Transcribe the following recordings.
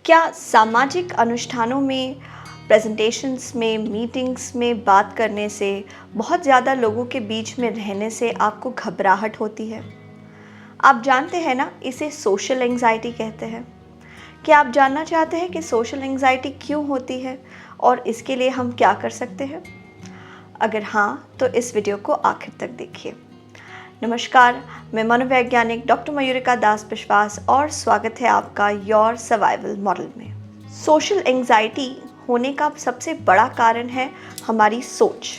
क्या सामाजिक अनुष्ठानों में, प्रेज़ेंटेशंस में, मीटिंग्स में बात करने से, बहुत ज़्यादा लोगों के बीच में रहने से आपको घबराहट होती है? आप जानते हैं ना, इसे सोशल एंग्ज़ायटी कहते हैं। क्या आप जानना चाहते हैं कि सोशल एंग्ज़ायटी क्यों होती है और इसके लिए हम क्या कर सकते हैं? अगर हाँ, तो इस वीडियो को आखिर तक देखिए। नमस्कार, मैं मनोवैज्ञानिक डॉक्टर मयूरिका दास विश्वास और स्वागत है आपका योर सर्वाइवल मॉडल में। सोशल एंग्जाइटी होने का सबसे बड़ा कारण है हमारी सोच।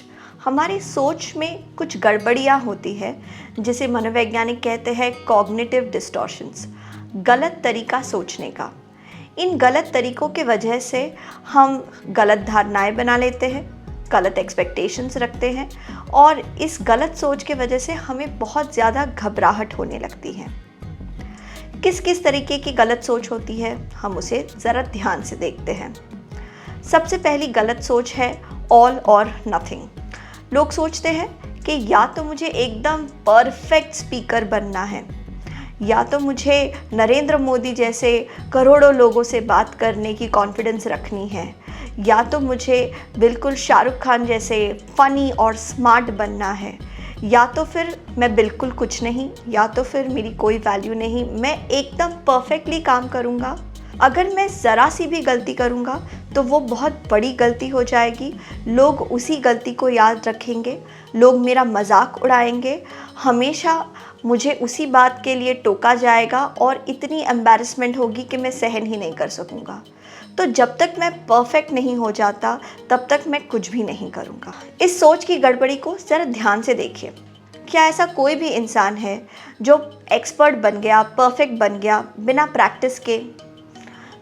हमारी सोच में कुछ गड़बड़ियाँ होती है, जिसे मनोवैज्ञानिक कहते हैं कॉग्निटिव डिस्टॉर्शंस, गलत तरीका सोचने का। इन गलत तरीकों के वजह से हम गलत धारणाएं बना लेते हैं, गलत एक्सपेक्टेशंस रखते हैं और इस गलत सोच के वजह से हमें बहुत ज़्यादा घबराहट होने लगती है। किस किस तरीके की गलत सोच होती है, हम उसे ज़रा ध्यान से देखते हैं। सबसे पहली गलत सोच है ऑल और नथिंग। लोग सोचते हैं कि या तो मुझे एकदम परफेक्ट स्पीकर बनना है, या तो मुझे नरेंद्र मोदी जैसे करोड़ों लोगों से बात करने की कॉन्फिडेंस रखनी है, या तो मुझे बिल्कुल शाहरुख खान जैसे फ़नी और स्मार्ट बनना है, या तो फिर मैं बिल्कुल कुछ नहीं, या तो फिर मेरी कोई वैल्यू नहीं, मैं एकदम परफेक्टली काम करूँगा। अगर मैं ज़रा सी भी गलती करूँगा तो वो बहुत बड़ी गलती हो जाएगी। लोग उसी गलती को याद रखेंगे, लोग मेरा मजाक उड़ाएंगे, हमेशा मुझे उसी बात के लिए टोका जाएगा और इतनी एम्बैरेसमेंट होगी कि मैं सहन ही नहीं कर सकूँगा। तो जब तक मैं परफेक्ट नहीं हो जाता, तब तक मैं कुछ भी नहीं करूँगा। इस सोच की गड़बड़ी को ज़रा ध्यान से देखिए। क्या ऐसा कोई भी इंसान है जो एक्सपर्ट बन गया, परफेक्ट बन गया बिना प्रैक्टिस के?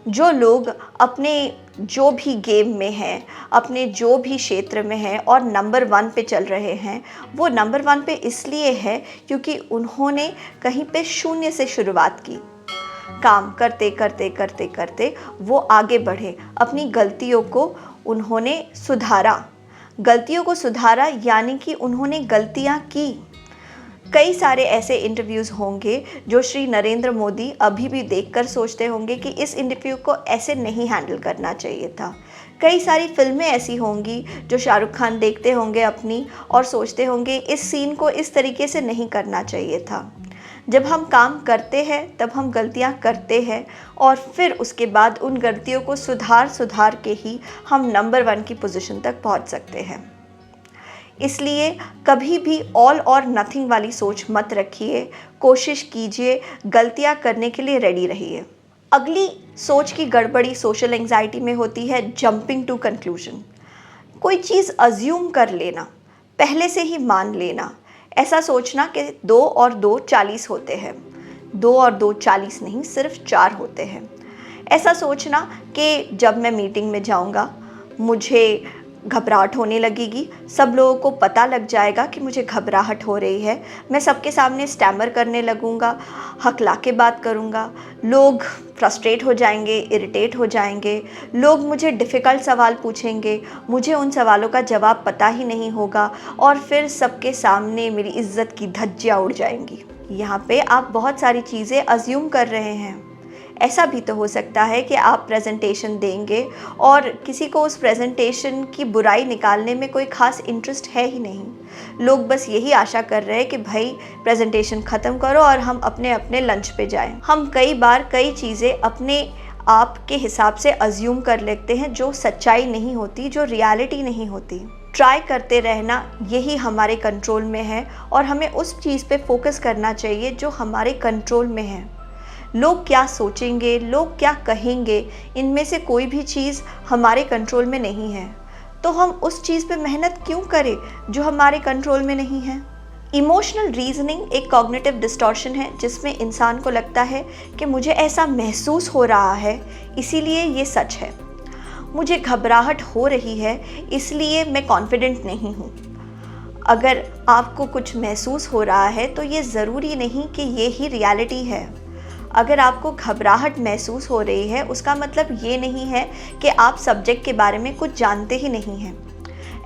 जो लोग अपने जो भी गेम में हैं, अपने जो भी क्षेत्र में हैं और नंबर 1 पे चल रहे हैं, वो नंबर 1 पे इसलिए है क्योंकि उन्होंने कहीं पे शून्य से शुरुआत की। काम करते करते करते करते वो आगे बढ़े, अपनी गलतियों को उन्होंने सुधारा। गलतियों को सुधारा यानी कि उन्होंने गलतियां की। कई सारे ऐसे इंटरव्यूज़ होंगे जो श्री नरेंद्र मोदी अभी भी देखकर सोचते होंगे कि इस इंटरव्यू को ऐसे नहीं हैंडल करना चाहिए था। कई सारी फिल्में ऐसी होंगी जो शाहरुख खान देखते होंगे अपनी और सोचते होंगे इस सीन को इस तरीके से नहीं करना चाहिए था। जब हम काम करते हैं तब हम गलतियां करते हैं और फिर उसके बाद उन गलतियों को सुधार के ही हम नंबर 1 की पोजीशन तक पहुंच सकते हैं। इसलिए कभी भी ऑल और नथिंग वाली सोच मत रखिए। कोशिश कीजिए, गलतियां करने के लिए रेडी रहिए। अगली सोच की गड़बड़ी सोशल एंग्जाइटी में होती है जंपिंग टू कंक्लूजन। कोई चीज़ अज्यूम कर लेना, पहले से ही मान लेना। ऐसा सोचना कि 2 और 2 40 होते हैं। 2 और 2 40 नहीं, सिर्फ 4 होते हैं। ऐसा सोचना कि जब मैं मीटिंग में जाऊंगा मुझे घबराहट होने लगेगी, सब लोगों को पता लग जाएगा कि मुझे घबराहट हो रही है, मैं सबके सामने स्टैमर करने लगूंगा, हकला के बात करूंगा, लोग फ्रस्ट्रेट हो जाएंगे, इरिटेट हो जाएंगे, लोग मुझे डिफ़िकल्ट सवाल पूछेंगे, मुझे उन सवालों का जवाब पता ही नहीं होगा और फिर सबके सामने मेरी इज्जत की धज्जियाँ उड़ जाएंगी। यहाँ पे आप बहुत सारी चीज़ें अज्यूम कर रहे हैं। ऐसा भी तो हो सकता है कि आप प्रेजेंटेशन देंगे और किसी को उस प्रेजेंटेशन की बुराई निकालने में कोई ख़ास इंटरेस्ट है ही नहीं। लोग बस यही आशा कर रहे हैं कि भाई प्रेजेंटेशन ख़त्म करो और हम अपने अपने लंच पे जाएं। हम कई बार कई चीज़ें अपने आप के हिसाब से अज्यूम कर लेते हैं जो सच्चाई नहीं होती, जो रियलिटी नहीं होती। ट्राई करते रहना यही हमारे कंट्रोल में है और हमें उस चीज़ पे फोकस करना चाहिए जो हमारे कंट्रोल में है। लोग क्या सोचेंगे, लोग क्या कहेंगे, इनमें से कोई भी चीज़ हमारे कंट्रोल में नहीं है, तो हम उस चीज़ पे मेहनत क्यों करें जो हमारे कंट्रोल में नहीं है। इमोशनल रीजनिंग एक कॉग्निटिव डिस्टॉर्शन है जिसमें इंसान को लगता है कि मुझे ऐसा महसूस हो रहा है इसीलिए ये सच है, मुझे घबराहट हो रही है इसलिए मैं कॉन्फिडेंट नहीं हूँ। अगर आपको कुछ महसूस हो रहा है तो ये ज़रूरी नहीं कि ये ही रियलिटी है। अगर आपको घबराहट महसूस हो रही है उसका मतलब ये नहीं है कि आप सब्जेक्ट के बारे में कुछ जानते ही नहीं हैं।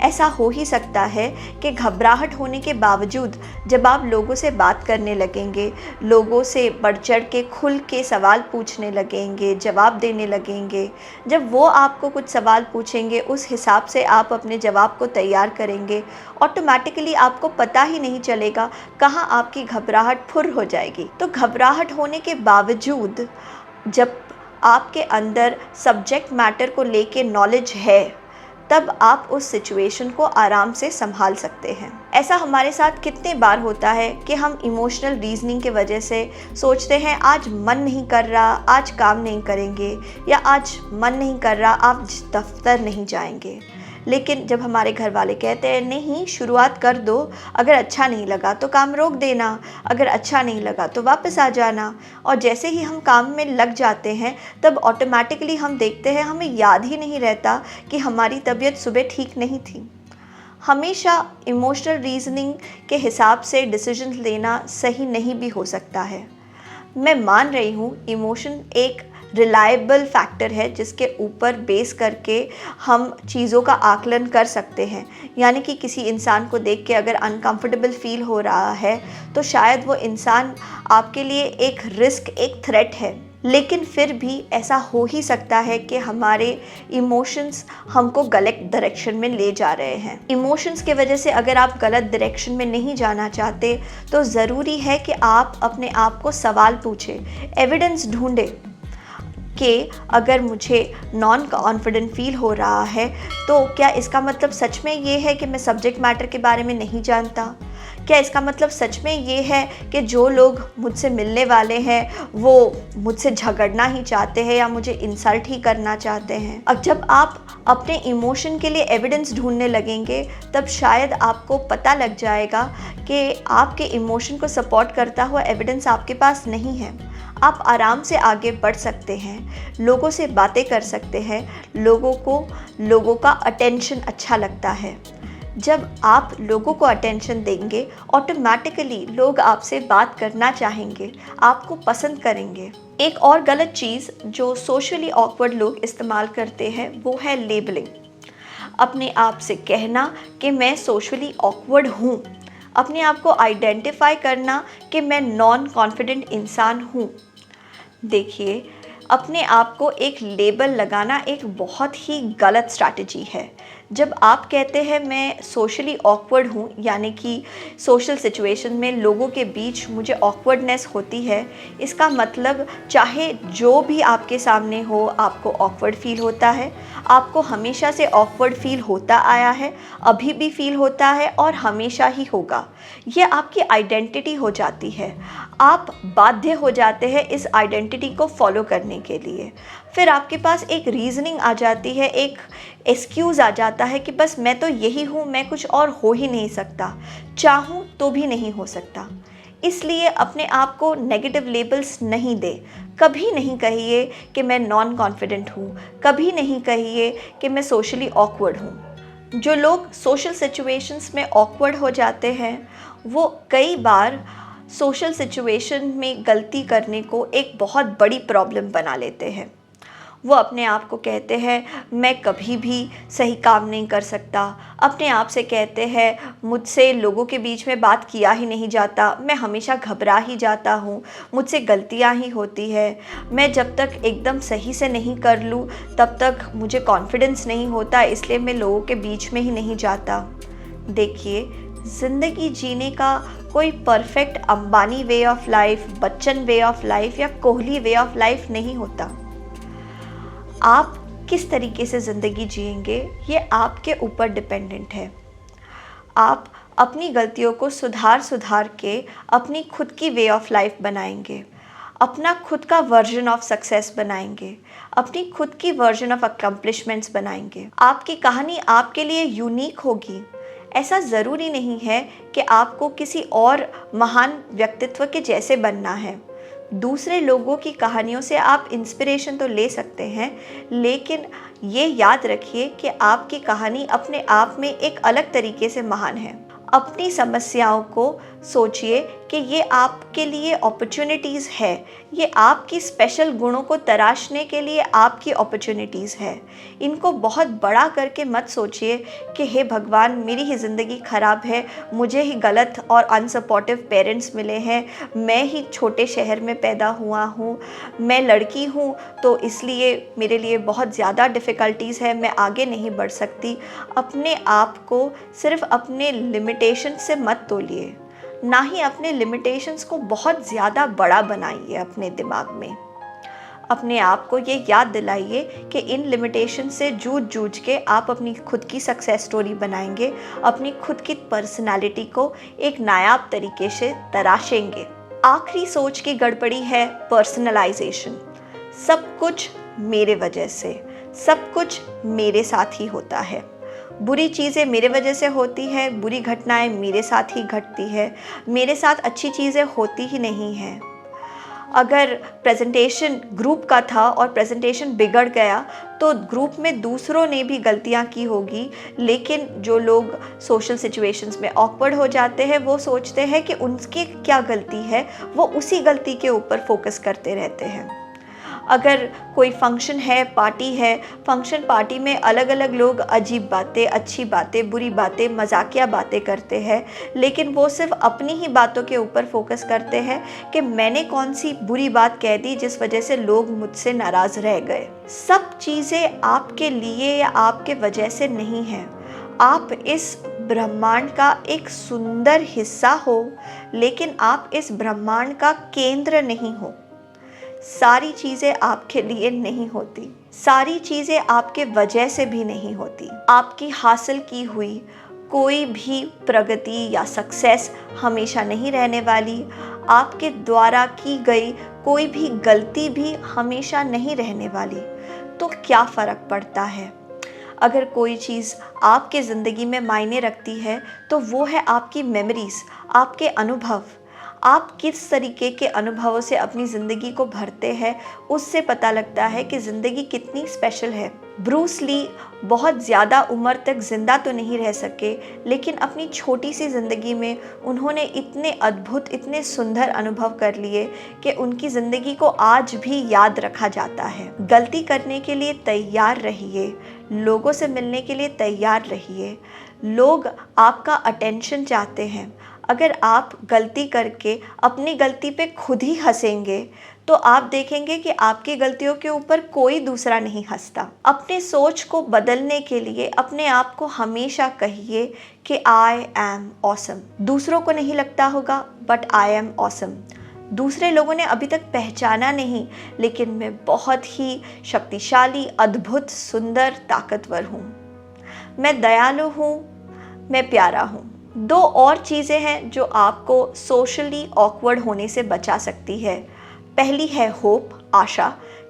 ऐसा हो ही सकता है कि घबराहट होने के बावजूद जब आप लोगों से बात करने लगेंगे, लोगों से बढ़ चढ़ के खुल के सवाल पूछने लगेंगे, जवाब देने लगेंगे, जब वो आपको कुछ सवाल पूछेंगे उस हिसाब से आप अपने जवाब को तैयार करेंगे, ऑटोमेटिकली आपको पता ही नहीं चलेगा कहाँ आपकी घबराहट फुर हो जाएगी। तो घबराहट होने के बावजूद जब आपके अंदर सब्जेक्ट मैटर को लेके नॉलेज है, तब आप उस सिचुएशन को आराम से संभाल सकते हैं। ऐसा हमारे साथ कितने बार होता है कि हम इमोशनल रीजनिंग के वजह से सोचते हैं आज मन नहीं कर रहा, आज काम नहीं करेंगे, या आज मन नहीं कर रहा, आज दफ्तर नहीं जाएंगे। लेकिन जब हमारे घर वाले कहते हैं नहीं शुरुआत कर दो, अगर अच्छा नहीं लगा तो काम रोक देना, अगर अच्छा नहीं लगा तो वापस आ जाना, और जैसे ही हम काम में लग जाते हैं तब ऑटोमेटिकली हम देखते हैं हमें याद ही नहीं रहता कि हमारी तबीयत सुबह ठीक नहीं थी। हमेशा इमोशनल रीजनिंग के हिसाब से डिसीजन लेना सही नहीं भी हो सकता है। मैं मान रही हूँ इमोशन एक रिलायबल फैक्टर है जिसके ऊपर बेस करके हम चीज़ों का आकलन कर सकते हैं। यानी कि किसी इंसान को देख के अगर अनकंफर्टेबल फील हो रहा है तो शायद वो इंसान आपके लिए एक रिस्क, एक थ्रेट है, लेकिन फिर भी ऐसा हो ही सकता है कि हमारे इमोशंस हमको गलत डायरेक्शन में ले जा रहे हैं। इमोशंस के वजह से अगर आप गलत डायरेक्शन में नहीं जाना चाहते तो ज़रूरी है कि आप अपने आप को सवाल पूछें, एविडेंस ढूंढें कि अगर मुझे नॉन कॉन्फिडेंट फील हो रहा है तो क्या इसका मतलब सच में ये है कि मैं सब्जेक्ट मैटर के बारे में नहीं जानता? क्या इसका मतलब सच में ये है कि जो लोग मुझसे मिलने वाले हैं वो मुझसे झगड़ना ही चाहते हैं या मुझे इंसल्ट ही करना चाहते हैं? अब जब आप अपने इमोशन के लिए एविडेंस ढूंढने लगेंगे तब शायद आपको पता लग जाएगा कि आपके इमोशन को सपोर्ट करता हुआ एविडेंस आपके पास नहीं है। आप आराम से आगे बढ़ सकते हैं, लोगों से बातें कर सकते हैं, लोगों का अटेंशन अच्छा लगता है। जब आप लोगों को अटेंशन देंगे ऑटोमेटिकली लोग आपसे बात करना चाहेंगे, आपको पसंद करेंगे। एक और गलत चीज़ जो सोशली ऑकवर्ड लोग इस्तेमाल करते हैं वो है लेबलिंग। अपने आप से कहना कि मैं सोशली ऑकवर्ड हूँ, अपने आप को आइडेंटिफाई करना कि मैं नॉन कॉन्फिडेंट इंसान हूँ। देखिए, अपने आप को एक लेबल लगाना एक बहुत ही गलत स्ट्रैटेजी है। जब आप कहते हैं मैं सोशली ऑकवर्ड हूँ, यानी कि सोशल सिचुएशन में लोगों के बीच मुझे ऑकवर्डनेस होती है, इसका मतलब चाहे जो भी आपके सामने हो आपको ऑकवर्ड फील होता है, आपको हमेशा से ऑकवर्ड फील होता आया है, अभी भी फील होता है और हमेशा ही होगा। ये आपकी आइडेंटिटी हो जाती है। आप बाध्य हो जाते हैं इस आइडेंटिटी को फॉलो करने के लिए। फिर आपके पास एक रीज़निंग आ जाती है, एक एक्सक्यूज़ आ जाता है कि बस मैं तो यही हूँ, मैं कुछ और हो ही नहीं सकता, चाहूँ तो भी नहीं हो सकता। इसलिए अपने आप को नेगेटिव लेबल्स नहीं दे। कभी नहीं कहिए कि मैं नॉन कॉन्फिडेंट हूँ, कभी नहीं कहिए कि मैं सोशली ऑकवर्ड हूँ। जो लोग सोशल सिचुएशंस में ऑकवर्ड हो जाते हैं वो कई बार सोशल सिचुएशन में गलती करने को एक बहुत बड़ी प्रॉब्लम बना लेते हैं। वो अपने आप को कहते हैं मैं कभी भी सही काम नहीं कर सकता, अपने आप से कहते हैं मुझसे लोगों के बीच में बात किया ही नहीं जाता, मैं हमेशा घबरा ही जाता हूँ, मुझसे गलतियाँ ही होती है, मैं जब तक एकदम सही से नहीं कर लूँ तब तक मुझे कॉन्फिडेंस नहीं होता, इसलिए मैं लोगों के बीच में ही नहीं जाता। देखिए, ज़िंदगी जीने का कोई perfect Ambani way of life, Bachchan way of life या कोहली वे ऑफ लाइफ नहीं होता। आप किस तरीके से ज़िंदगी जिएंगे ये आपके ऊपर डिपेंडेंट है। आप अपनी गलतियों को सुधार के अपनी खुद की वे ऑफ लाइफ बनाएंगे, अपना खुद का वर्जन ऑफ सक्सेस बनाएंगे, अपनी खुद की वर्जन ऑफ अकम्पलिशमेंट्स बनाएंगे। आपकी कहानी आपके लिए यूनिक होगी। ऐसा ज़रूरी नहीं है कि आपको किसी और महान व्यक्तित्व के जैसे बनना है। दूसरे लोगों की कहानियों से आप इंस्पिरेशन तो ले सकते हैं, लेकिन ये याद रखिए कि आपकी कहानी अपने आप में एक अलग तरीके से महान है। अपनी समस्याओं को सोचिए कि ये आपके लिए अपॉर्चुनिटीज़ है ये आपकी स्पेशल गुणों को तराशने के लिए आपकी अपॉर्चुनिटीज़ है। इनको बहुत बड़ा करके मत सोचिए कि हे भगवान मेरी ही ज़िंदगी ख़राब है, मुझे ही गलत और अनसपोर्टिव पेरेंट्स मिले हैं, मैं ही छोटे शहर में पैदा हुआ हूँ, मैं लड़की हूँ तो इसलिए मेरे लिए बहुत ज़्यादा डिफ़िकल्टीज़ है, मैं आगे नहीं बढ़ सकती। अपने आप को सिर्फ अपने लिमिटेशन से मत तोलिए, ना ही अपने लिमिटेशंस को बहुत ज़्यादा बड़ा बनाइए अपने दिमाग में। अपने आप को ये याद दिलाइए कि इन लिमिटेशन से जूझ के आप अपनी खुद की सक्सेस स्टोरी बनाएंगे, अपनी खुद की पर्सनालिटी को एक नायाब तरीके से तराशेंगे। आखिरी सोच की गड़बड़ी है पर्सनलाइजेशन। सब कुछ मेरे वजह से, सब कुछ मेरे साथ ही होता है, बुरी चीज़ें मेरे वजह से होती है, बुरी घटनाएं मेरे साथ ही घटती है, मेरे साथ अच्छी चीज़ें होती ही नहीं हैं। अगर प्रेजेंटेशन ग्रुप का था और प्रेजेंटेशन बिगड़ गया तो ग्रुप में दूसरों ने भी गलतियां की होगी, लेकिन जो लोग सोशल सिचुएशंस में ऑकवर्ड हो जाते हैं वो सोचते हैं कि उनकी क्या गलती है, वो उसी गलती के ऊपर फोकस करते रहते हैं। अगर कोई फंक्शन है, पार्टी है, फंक्शन पार्टी में अलग अलग लोग अजीब बातें, अच्छी बातें, बुरी बातें, मजाकिया बातें करते हैं, लेकिन वो सिर्फ अपनी ही बातों के ऊपर फोकस करते हैं कि मैंने कौन सी बुरी बात कह दी जिस वजह से लोग मुझसे नाराज़ रह गए। सब चीज़ें आपके लिए या आपके वजह से नहीं हैं। आप इस ब्रह्मांड का एक सुंदर हिस्सा हो, लेकिन आप इस ब्रह्मांड का केंद्र नहीं हो। सारी चीज़ें आपके लिए नहीं होती, सारी चीज़ें आपके वजह से भी नहीं होती। आपकी हासिल की हुई कोई भी प्रगति या सक्सेस हमेशा नहीं रहने वाली, आपके द्वारा की गई कोई भी गलती भी हमेशा नहीं रहने वाली। तो क्या फ़र्क पड़ता है? अगर कोई चीज़ आपके ज़िंदगी में मायने रखती है तो वो है आपकी मेमोरीज़, आपके अनुभव। आप किस तरीके के अनुभवों से अपनी ज़िंदगी को भरते हैं, उससे पता लगता है कि ज़िंदगी कितनी स्पेशल है। ब्रूस ली बहुत ज़्यादा उम्र तक ज़िंदा तो नहीं रह सके, लेकिन अपनी छोटी सी ज़िंदगी में उन्होंने इतने अद्भुत, इतने सुंदर अनुभव कर लिए कि उनकी ज़िंदगी को आज भी याद रखा जाता है। गलती करने के लिए तैयार रहिए, लोगों से मिलने के लिए तैयार रहिए। लोग आपका अटेंशन चाहते हैं। अगर आप गलती करके अपनी गलती पे खुद ही हंसेंगे तो आप देखेंगे कि आपकी गलतियों के ऊपर कोई दूसरा नहीं हंसता। अपने सोच को बदलने के लिए अपने आप को हमेशा कहिए कि आई एम ऑसम। दूसरों को नहीं लगता होगा बट आई एम ऑसम। दूसरे लोगों ने अभी तक पहचाना नहीं, लेकिन मैं बहुत ही शक्तिशाली, अद्भुत, सुंदर, ताकतवर हूँ। मैं दयालु हूँ, मैं प्यारा हूँ। दो और चीज़ें हैं जो आपको सोशली ऑकवर्ड होने से बचा सकती है। पहली है होप, आशा,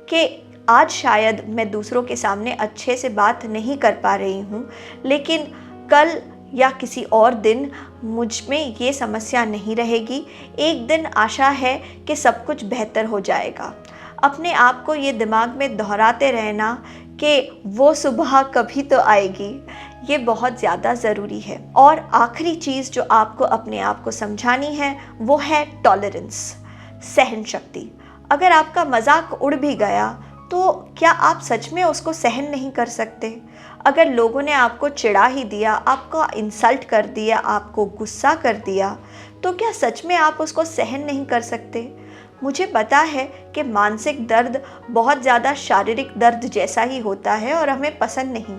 कि आज शायद मैं दूसरों के सामने अच्छे से बात नहीं कर पा रही हूँ, लेकिन कल या किसी और दिन मुझ में ये समस्या नहीं रहेगी। एक दिन आशा है कि सब कुछ बेहतर हो जाएगा। अपने आप को ये दिमाग में दोहराते रहना कि वो सुबह कभी तो आएगी, ये बहुत ज़्यादा ज़रूरी है। और आखिरी चीज़ जो आपको अपने आप को समझानी है वो है टॉलरेंस, सहन शक्ति। अगर आपका मजाक उड़ भी गया तो क्या आप सच में उसको सहन नहीं कर सकते? अगर लोगों ने आपको चिढ़ा ही दिया, आपको इंसल्ट कर दिया, आपको गुस्सा कर दिया, तो क्या सच में आप उसको सहन नहीं कर सकते? मुझे पता है कि मानसिक दर्द बहुत ज़्यादा शारीरिक दर्द जैसा ही होता है और हमें पसंद नहीं,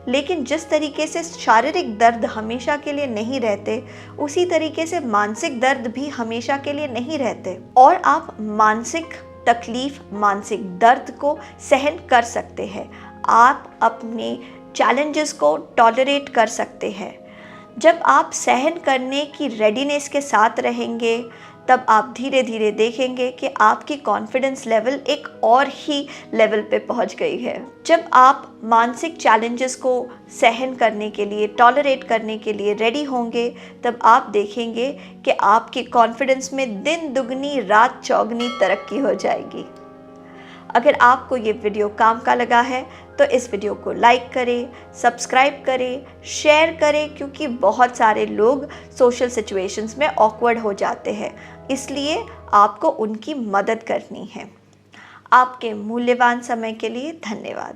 लेकिन जिस तरीके से शारीरिक दर्द हमेशा के लिए नहीं रहते, उसी तरीके से मानसिक दर्द भी हमेशा के लिए नहीं रहते। और आप मानसिक तकलीफ, मानसिक दर्द को सहन कर सकते हैं। आप अपने चैलेंजेस को टॉलरेट कर सकते हैं। जब आप सहन करने की रेडीनेस के साथ रहेंगे, तब आप धीरे धीरे देखेंगे कि आपकी कॉन्फिडेंस लेवल एक और ही लेवल पे पहुंच गई है। जब आप मानसिक चैलेंजेस को सहन करने के लिए, टॉलरेट करने के लिए रेडी होंगे, तब आप देखेंगे कि आपकी कॉन्फिडेंस में दिन दुगनी रात चौगनी तरक्की हो जाएगी। अगर आपको ये वीडियो काम का लगा है तो इस वीडियो को लाइक करें, सब्सक्राइब करें, शेयर करें, क्योंकि बहुत सारे लोग सोशल सिचुएशंस में ऑकवर्ड हो जाते हैं, इसलिए आपको उनकी मदद करनी है। आपके मूल्यवान समय के लिए धन्यवाद।